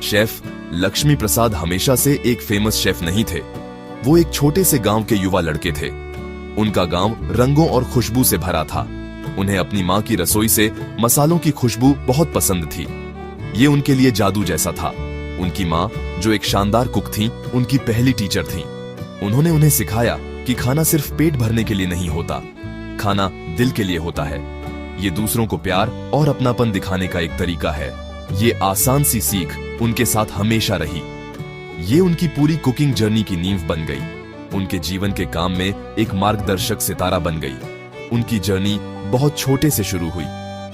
Chef Lakshmi प्रसाद हमेशा से एक फेमस शेफ नहीं थे। वो एक छोटे से गांव के युवा लड़के थे। उनका गांव रंगों और खुशबू से भरा था। उन्हें अपनी मां की रसोई से मसालों की खुशबू बहुत पसंद थी। ये उनके लिए जादू जैसा था। उनकी मां, जो एक शानदार कुक थीं, उनकी पहली टीचर थीं। उन्होंने उन्हें सिखाया कि खाना सिर्फ पेट भरने के लिए नहीं होता, खाना दिल के लिए होता है। ये दूसरों को प्यार और अपनापन दिखाने का एक तरीका है। ये आसान सी सीख उनके साथ हमेशा रही। ये उनकी पूरी कुकिंग जर्नी की नींव बन गई। उनके जीवन के काम में एक मार्गदर्शक सितारा बन गई। उनकी जर्नी बहुत छोटे से शुरू हुई।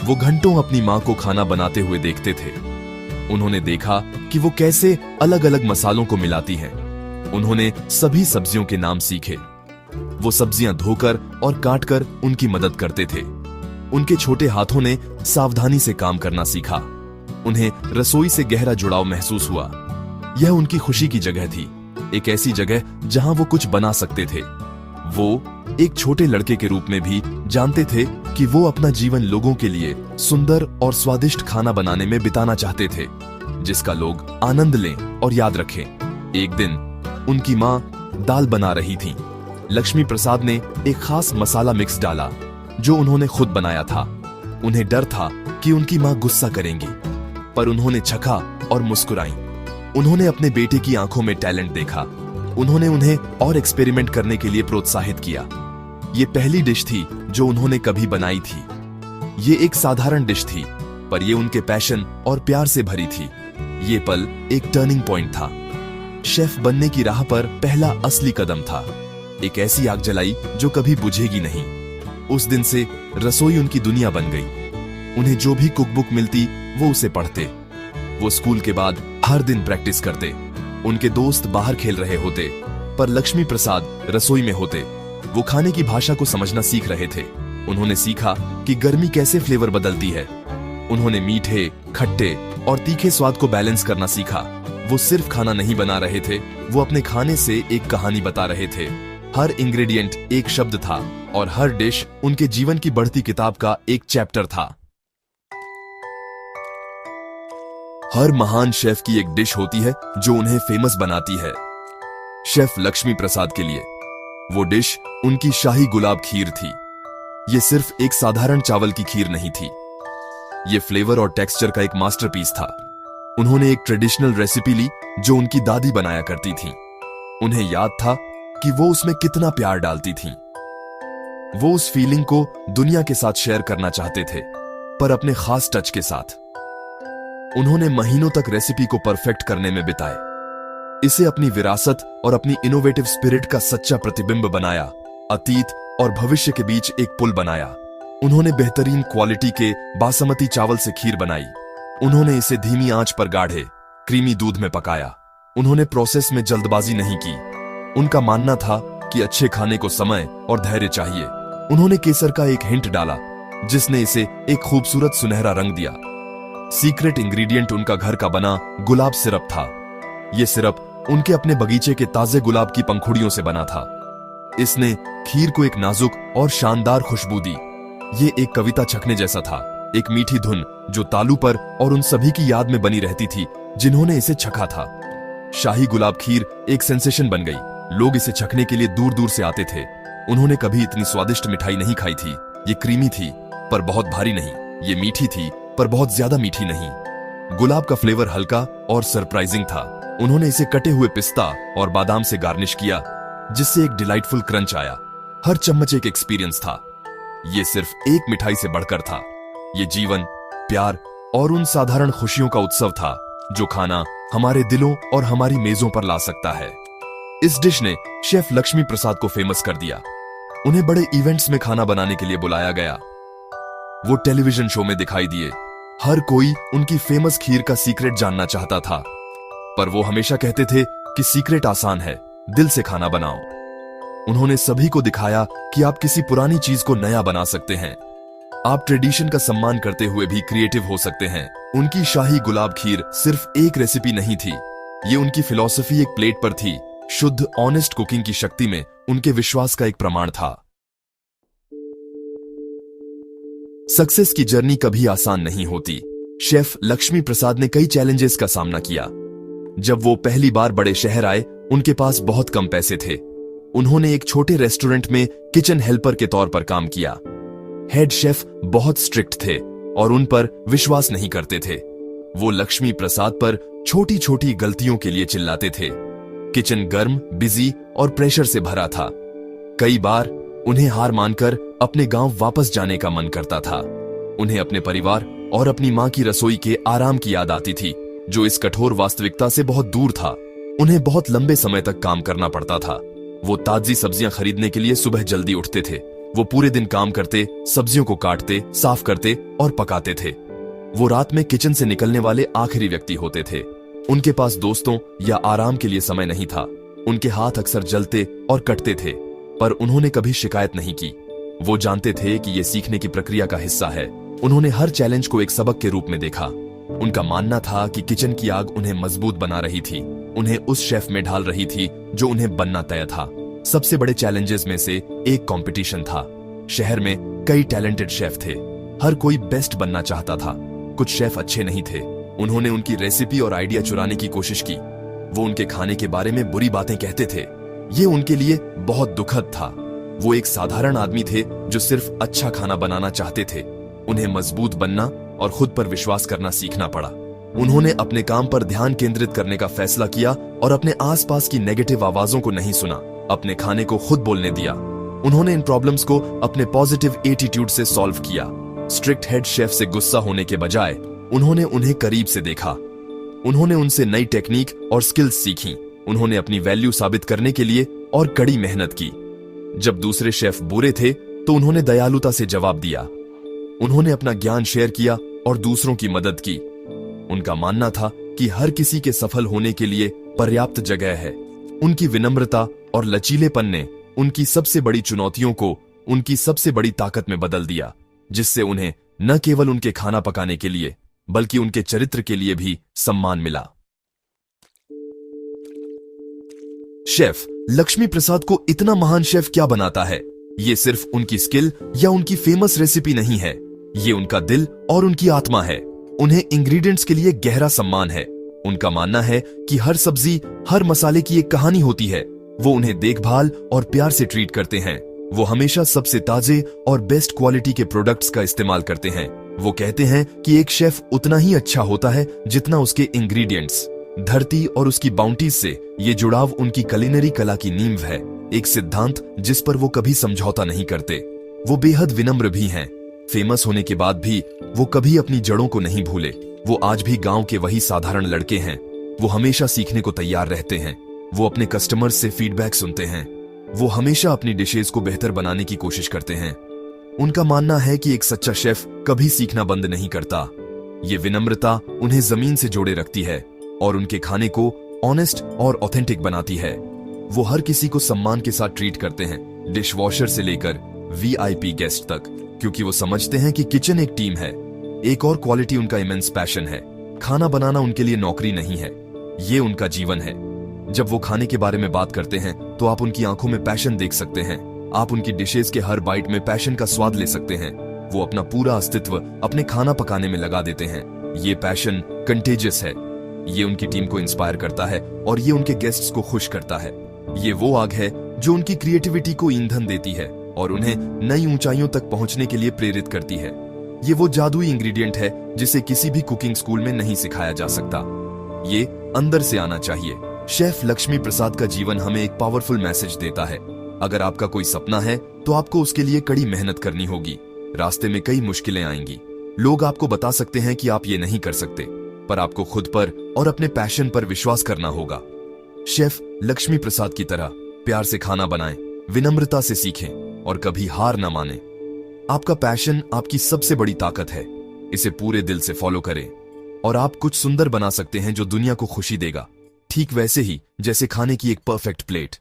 वो घंटों अपनी मां को खाना बनाते हुए देखते थे। उन्होंने देखा कि वो कैसे अलग अलग मसालों को मिलाती हैं। उन्होंने सभी सब्जियों के नाम सीखे। वो सब्जियां धोकर और काटकर उनकी मदद करते थे। उनके छोटे हाथों ने सावधानी से काम करना सीखा। उन्हें रसोई से गहरा जुड़ाव महसूस हुआ। यह उनकी खुशी की जगह थी, एक ऐसी जगह जहां वो कुछ बना सकते थे। वो एक छोटे लड़के के रूप में भी जानते थे कि वो अपना जीवन लोगों के लिए सुंदर और स्वादिष्ट खाना बनाने में बिताना चाहते थे, जिसका लोग आनंद लें और याद रखें। एक दिन उनकी मां दाल बना रही थीं। लक्ष्मी प्रसाद ने एक खास मसाला मिक्स डाला जो उन्होंने खुद बनाया था। उन्हें डर था कि उनकी मां गुस्सा करेंगी, पर उन्होंने चखा और मुस्कुराई। उन्होंने अपने बेटे की आंखों में टैलेंट देखा। उन्होंने उन्हें और एक्सपेरिमेंट करने के लिए प्रोत्साहित किया। ये पहली डिश थी जो उन्होंने कभी बनाई थी। ये एक साधारण डिश थी, पर ये उनके पैशन और प्यार से भरी थी। ये पल एक टर्निंग पॉइंट था। शेफ बनने की राह पर पहला असली कदम था। एक ऐसी आग जलाई जो कभी बुझेगी नहीं। उस दिन से रसोई उनकी दुनिया बन गई। उन्हें जो भी कुकबुक मिलती वो उसे पढ़ते। वो स्कूल के बाद हर दिन प्रैक्टिस करते। उनके दोस्त बाहर खेल रहे होते, पर लक्ष्मी प्रसाद रसोई में होते। वो खाने की भाषा को समझना सीख रहे थे। उन्होंने सीखा कि गर्मी कैसे फ्लेवर बदलती है। उन्होंने मीठे, खट्टे और तीखे स्वाद को बैलेंस करना सीखा। वो सिर्फ खाना नहीं बना रहे थे, वो अपने खाने से एक कहानी बता रहे थे। हर इंग्रेडिएंट एक शब्द था और हर डिश उनके जीवन की बढ़ती किताब का एक चैप्टर था। हर महान शेफ की एक डिश होती है जो उन्हें फेमस बनाती है। शेफ लक्ष्मी प्रसाद के लिए वो डिश उनकी शाही गुलाब खीर थी। ये सिर्फ एक साधारण चावल की खीर नहीं थी, ये फ्लेवर और टेक्सचर का एक मास्टरपीस था। उन्होंने एक ट्रेडिशनल रेसिपी ली जो उनकी दादी बनाया करती थी। उन्हें याद था कि वो उसमें कितना प्यार डालती थीं। वो उस फीलिंग को दुनिया के साथ शेयर करना चाहते थे, पर अपने खास टच के साथ। उन्होंने महीनों तक रेसिपी को परफेक्ट करने में बिताए। इसे अपनी विरासत और अपनी इनोवेटिव स्पिरिट का सच्चा प्रतिबिंब बनाया। अतीत और भविष्य के बीच एक पुल बनाया। उन्होंने बेहतरीन क्वालिटी के बासमती चावल से खीर बनाई। उन्होंने इसे धीमी आंच पर गाढ़े, क्रीमी दूध में पकाया। उन्होंने प्रोसेस में जल्दबाजी नहीं की। उनका मानना था कि अच्छे खाने को समय और धैर्य चाहिए। उन्होंने केसर का एक हिंट डाला, जिसने इसे एक खूबसूरत सुनहरा रंग दिया। सीक्रेट इंग्रेडिएंट उनका घर का बना गुलाब सिरप था। यह सिरप उनके अपने बगीचे के ताजे गुलाब की पंखुड़ियों से बना था। इसने खीर को एक नाजुक और शानदार खुशबू दी। ये एक कविता छकने जैसा था, एक मीठी धुन जो तालू पर और उन सभी की याद में बनी रहती थी जिन्होंने इसे चखा था। शाही गुलाब खीर एक सेंसेशन बन गई। लोग इसे चखने के लिए दूर दूर से आते थे। उन्होंने कभी इतनी स्वादिष्ट मिठाई नहीं खाई थी। ये क्रीमी थी पर बहुत भारी नहीं, ये मीठी थी पर बहुत ज्यादा मीठी नहीं। गुलाब का फ्लेवर हल्का और सरप्राइजिंग था। उन्होंने इसे कटे हुए पिस्ता और बादाम से गार्निश किया, जिससे एक डिलाइटफुल क्रंच आया। हर चम्मच एक एक्सपीरियंस था। ये सिर्फ एक मिठाई से बढ़कर था। ये जीवन, प्यार और उन साधारण खुशियों का उत्सव था जो खाना हमारे दिलों और हमारी मेजों पर ला सकता है। इस डिश ने शेफ लक्ष्मी प्रसाद को फेमस कर दिया। उन्हें बड़े इवेंट्स में खाना बनाने के लिए बुलाया गया। वो टेलीविजन शो में दिखाई दिए। हर कोई उनकी फेमस खीर का सीक्रेट जानना चाहता था, पर वो हमेशा कहते थे कि सीक्रेट आसान है, दिल से खाना बनाओ। उन्होंने सभी को दिखाया कि आप किसी पुरानी चीज को नया बना सकते हैं। आप ट्रेडिशन का सम्मान करते हुए भी क्रिएटिव हो सकते हैं। उनकी शाही गुलाब खीर सिर्फ एक रेसिपी नहीं थी, ये उनकी फिलॉसफी एक प्लेट पर थी। शुद्ध ऑनेस्ट कुकिंग की शक्ति में उनके विश्वास का एक प्रमाण था। सक्सेस की जर्नी कभी आसान नहीं होती। शेफ लक्ष्मी प्रसाद ने कई चैलेंजेस का सामना किया। जब वो पहली बार बड़े शहर आए, उनके पास बहुत कम पैसे थे। उन्होंने एक छोटे रेस्टोरेंट में किचन हेल्पर के तौर पर काम किया। हेड शेफ बहुत स्ट्रिक्ट थे और उन पर विश्वास नहीं करते थे। वो लक्ष्मी प्रसाद पर छोटी छोटी गलतियों के लिए चिल्लाते थे। किचन गर्म, बिजी और प्रेशर से भरा था। कई बार उन्हें हार मानकर अपने गांव वापस जाने का मन करता था। उन्हें अपने परिवार और अपनी मां की रसोई के आराम की याद आती थी, जो इस कठोर वास्तविकता से बहुत दूर था। उन्हें बहुत लंबे समय तक काम करना पड़ता था। वो ताजी सब्जियां खरीदने के लिए सुबह जल्दी उठते थे। वो पूरे दिन काम करते, सब्जियों को काटते, साफ करते और पकाते थे। वो रात में किचन से निकलने वाले आखिरी व्यक्ति होते थे। उनके पास दोस्तों या आराम के लिए समय नहीं था। उनके हाथ अक्सर जलते और कटते थे, पर उन्होंने कभी शिकायत नहीं की। वो जानते थे कि यह सीखने की प्रक्रिया का हिस्सा है। उन्होंने हर चैलेंज को एक सबक के रूप में देखा। उनका मानना था कि किचन की आग उन्हें मजबूत बना रही थी, उन्हें उस शेफ में ढाल रही थी जो उन्हें बनना तय था। सबसे बड़े चैलेंजेस में से एक कंपटीशन था। शहर में कई टैलेंटेड शेफ थे। हर कोई बेस्ट बनना चाहता था। कुछ शेफ अच्छे नहीं थे। उन्होंने उनकी रेसिपी और आइडिया चुराने की कोशिश की। वो उनके खाने के बारे में बुरी बातें कहते थे। ये उनके लिए बहुत दुखद था। वो एक साधारण आदमी थे जो सिर्फ अच्छा खाना बनाना चाहते थे। उन्हें मजबूत बनना और खुद पर विश्वास करना सीखना पड़ा। उन्होंने अपने काम पर ध्यान केंद्रित करने का फैसला किया और अपने आसपास की नेगेटिव आवाजों को नहीं सुना। अपने खाने को खुद बोलने दिया। उन्होंने इन प्रॉब्लम्स को अपने पॉजिटिव एटीट्यूड से सॉल्व किया। स्ट्रिक्ट हेड शेफ से गुस्सा होने के बजाय उन्होंने उन्हें करीब से देखा। उन्होंने उनसे नई टेक्निक और स्किल्स सीखी। उन्होंने अपनी वैल्यू साबित करने के लिए और कड़ी मेहनत की। जब दूसरे शेफ बुरे थे तो उन्होंने दयालुता से जवाब दिया। उन्होंने अपना ज्ञान शेयर किया और दूसरों की मदद की। उनका मानना था कि हर किसी के सफल होने के लिए पर्याप्त जगह है। उनकी विनम्रता और लचीलेपन ने उनकी सबसे बड़ी चुनौतियों को उनकी सबसे बड़ी ताकत में बदल दिया, जिससे उन्हें न केवल उनके खाना पकाने के लिए बल्कि उनके चरित्र के लिए भी सम्मान मिला। शेफ लक्ष्मी प्रसाद को इतना महान शेफ क्या बनाता है? ये सिर्फ उनकी स्किल या उनकी फेमस रेसिपी नहीं है। ये उनका दिल और उनकी आत्मा है। उन्हें इंग्रेडिएंट्स के लिए गहरा सम्मान है। उनका मानना है कि हर सब्जी, हर मसाले की एक कहानी होती है। वो उन्हें देखभाल और प्यार से ट्रीट करते हैं। वो हमेशा सबसे ताजे और बेस्ट क्वालिटी के प्रोडक्ट्स का इस्तेमाल करते हैं। वो कहते हैं कि एक शेफ उतना ही अच्छा होता है जितना उसके इंग्रेडिएंट्स। धरती और उसकी बाउंटीज से ये जुड़ाव उनकी कुलिनरी कला की नींव है, एक सिद्धांत जिस पर वो कभी समझौता नहीं करते। वो बेहद विनम्र भी हैं। फेमस होने के बाद भी वो कभी अपनी जड़ों को नहीं भूले। वो आज भी गांव के वही साधारण लड़के हैं। वो हमेशा सीखने को तैयार रहते हैं। वो अपने कस्टमर्स से फीडबैक सुनते हैं। वो हमेशा अपनी डिशेज को बेहतर बनाने की कोशिश करते हैं। उनका मानना है कि एक सच्चा शेफ कभी सीखना बंद नहीं करता। ये विनम्रता उन्हें जमीन से जोड़े रखती है और उनके खाने को ऑनेस्ट और ऑथेंटिक बनाती है। वो हर किसी को सम्मान के साथ ट्रीट करते हैं, डिश वॉशर से लेकर वीआईपी गेस्ट तक, क्योंकि वो समझते हैं कि किचन एक टीम है। एक और क्वालिटी उनका इमेंस पैशन है। खाना बनाना उनके लिए नौकरी नहीं है, ये उनका जीवन है। जब वो खाने के बारे में बात करते हैं तो आप उनकी आंखों में पैशन देख सकते हैं। आप उनकी डिशेज के हर बाइट में पैशन का स्वाद ले सकते हैं। वो अपना पूरा अस्तित्व अपने खाना पकाने में लगा देते हैं। ये पैशन कंटेजियस है। ये उनकी टीम को इंस्पायर करता है और ये उनके गेस्ट्स को खुश करता है। ये वो आग है जो उनकी क्रिएटिविटी को ईंधन देती है और उन्हें नई ऊंचाइयों तक पहुंचने के लिए प्रेरित करती है। ये वो जादुई इंग्रेडिएंट है जिसे किसी भी कुकिंग स्कूल में नहीं सिखाया जा सकता। ये अंदर से आना चाहिए। शेफ लक्ष्मी प्रसाद का जीवन हमें एक पावरफुल मैसेज देता है। अगर आपका कोई सपना है तो आपको उसके लिए कड़ी मेहनत करनी होगी। रास्ते में कई मुश्किलें आएंगी। लोग आपको बता सकते हैं कि आप ये नहीं कर सकते, पर आपको खुद पर और अपने पैशन पर विश्वास करना होगा। शेफ लक्ष्मी प्रसाद की तरह प्यार से खाना बनाएं, विनम्रता से सीखें और कभी हार न मानें। आपका पैशन आपकी सबसे बड़ी ताकत है। इसे पूरे दिल से फॉलो करें और आप कुछ सुंदर बना सकते हैं जो दुनिया को खुशी देगा, ठीक वैसे ही जैसे खाने की एक परफेक्ट प्लेट।